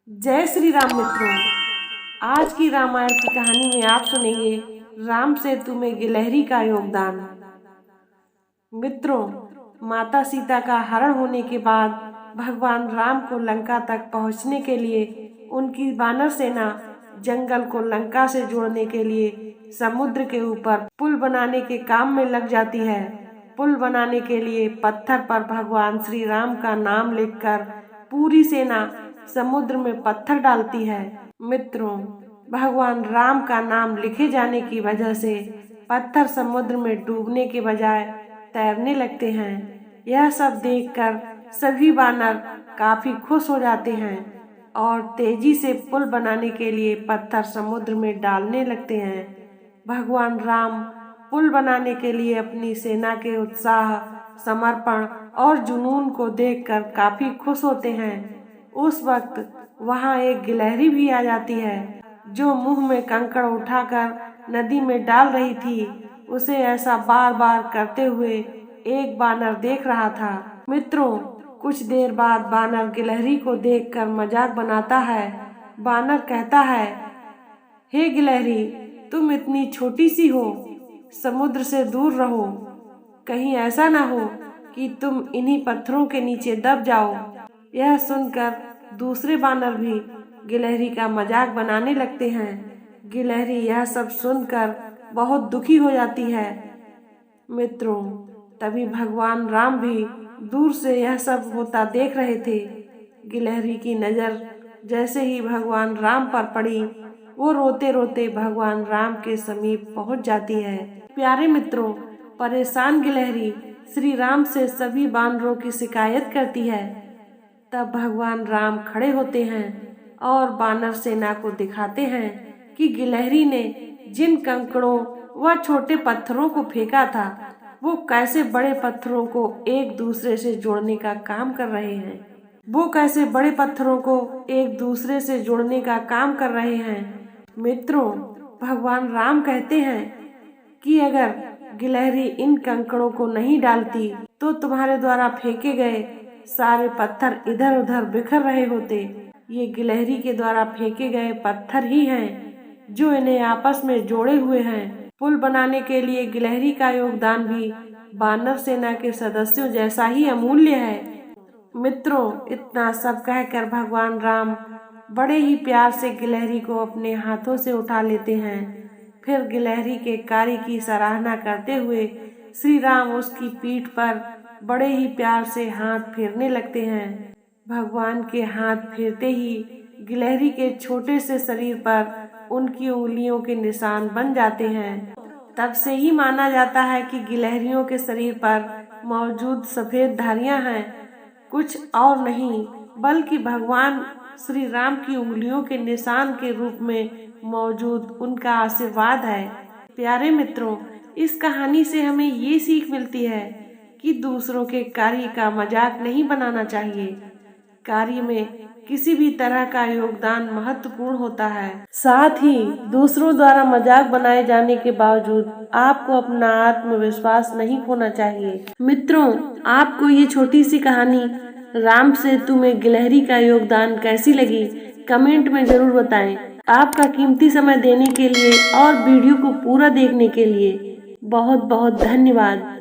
जय श्री राम मित्रों। आज की रामायण की कहानी में आप सुनेंगे राम सेतु में गिलहरी का योगदान। मित्रों, माता सीता का हरण होने के बाद भगवान राम को लंका तक पहुंचने के लिए उनकी वानर सेना जंगल को लंका से जोड़ने के लिए समुद्र के ऊपर पुल बनाने के काम में लग जाती है। पुल बनाने के लिए पत्थर पर भगवान श्री राम का नाम लिखकर पूरी सेना समुद्र में पत्थर डालती है। मित्रों, भगवान राम का नाम लिखे जाने की वजह से पत्थर समुद्र में डूबने के बजाय तैरने लगते हैं। यह सब देखकर सभी वानर काफी खुश हो जाते हैं और तेजी से पुल बनाने के लिए पत्थर समुद्र में डालने लगते हैं। भगवान राम पुल बनाने के लिए अपनी सेना के उत्साह, समर्पण और जुनून को देखकर काफी खुश होते हैं। उस वक्त वहां एक गिलहरी भी आ जाती है जो मुंह में कंकड़ उठाकर नदी में डाल रही थी। उसे ऐसा बार बार करते हुए एक बानर देख रहा था। मित्रों, कुछ देर बाद बानर गिलहरी को देखकर मजाक बनाता है। बानर कहता है, हे गिलहरी, तुम इतनी छोटी सी हो, समुद्र से दूर रहो। कहीं ऐसा ना हो कि तुम इन्हीं पत्थरों के नीचे दब जाओ। यह सुनकर दूसरे बानर भी गिलहरी का मजाक बनाने लगते हैं। गिलहरी यह सब सुनकर बहुत दुखी हो जाती है। मित्रों, तभी भगवान राम भी दूर से यह सब होता देख रहे थे। गिलहरी की नजर जैसे ही भगवान राम पर पड़ी, वो रोते रोते भगवान राम के समीप पहुंच जाती है। प्यारे मित्रों, परेशान गिलहरी श्री राम से सभी बानरों की शिकायत करती है। तब भगवान राम खड़े होते हैं और बानर सेना को दिखाते हैं कि गिलहरी ने जिन कंकड़ों व छोटे पत्थरों को फेंका था, वो कैसे बड़े पत्थरों को एक दूसरे से जोड़ने का काम कर रहे हैं। मित्रों, भगवान राम कहते हैं कि अगर गिलहरी इन कंकड़ों को नहीं डालती तो तुम्हारे द्वारा फेंके गए सारे पत्थर इधर उधर बिखर रहे होते। ये गिलहरी के द्वारा फेंके गए पत्थर ही हैं जो इन्हें आपस में जोड़े हुए हैं। पुल बनाने के लिए गिलहरी का योगदान भी बानर सेना के सदस्यों जैसा ही अमूल्य है। मित्रों, इतना सब कहकर भगवान राम बड़े ही प्यार से गिलहरी को अपने हाथों से उठा लेते हैं। फिर गिलहरी के कार्य की सराहना करते हुए श्री राम उसकी पीठ पर बड़े ही प्यार से हाथ फेरने लगते हैं। भगवान के हाथ फेरते ही गिलहरी के छोटे से शरीर पर उनकी उंगलियों के निशान बन जाते हैं। तब से ही माना जाता है कि गिलहरियों के शरीर पर मौजूद सफेद धारियां हैं कुछ और नहीं बल्कि भगवान श्री राम की उंगलियों के निशान के रूप में मौजूद उनका आशीर्वाद है। प्यारे मित्रों, इस कहानी से हमें ये सीख मिलती है कि दूसरों के कार्य का मजाक नहीं बनाना चाहिए। कार्य में किसी भी तरह का योगदान महत्वपूर्ण होता है। साथ ही दूसरों द्वारा मजाक बनाए जाने के बावजूद आपको अपना आत्मविश्वास नहीं खोना चाहिए। मित्रों, आपको ये छोटी सी कहानी राम सेतु में गिलहरी का योगदान कैसी लगी, कमेंट में जरूर बताएं। आपका कीमती समय देने के लिए और वीडियो को पूरा देखने के लिए बहुत बहुत धन्यवाद।